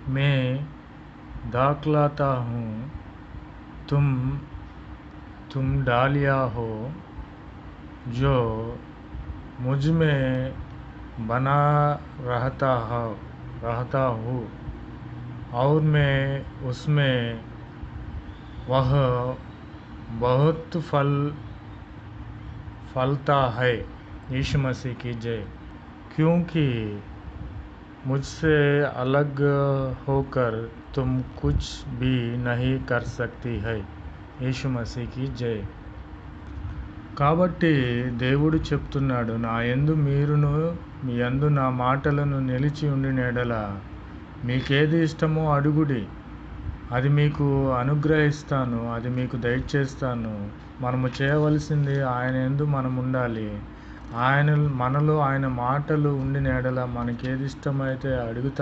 मैं दाखलाता हूँ, तुम डालिया हो जो मुझ में बना रहता हूँ और मैं उसमें, वह बहुत फलता है। यीशु मसीह की जय। क्योंकि मुझसे अलग होकर तुम कुछ भी नहीं कर सकती है। యేసు మసీకి జై. కాబట్టి దేవుడు చెప్తున్నాడు, నా యందు మీరును మీ యందు నా మాటలను నిలిచి ఉండిన యెడల మీకేది ఇష్టమో అడుగుడి, అది మీకు అనుగ్రహిస్తాను, అది మీకు దయచేస్తాను. మనము చేయవలసింది ఆయన యందు మనం ఉండాలి. మనలో ఆయన మాటలు ఉండిన యెడల మనకేది ఇష్టమైతే అడుగుతాం.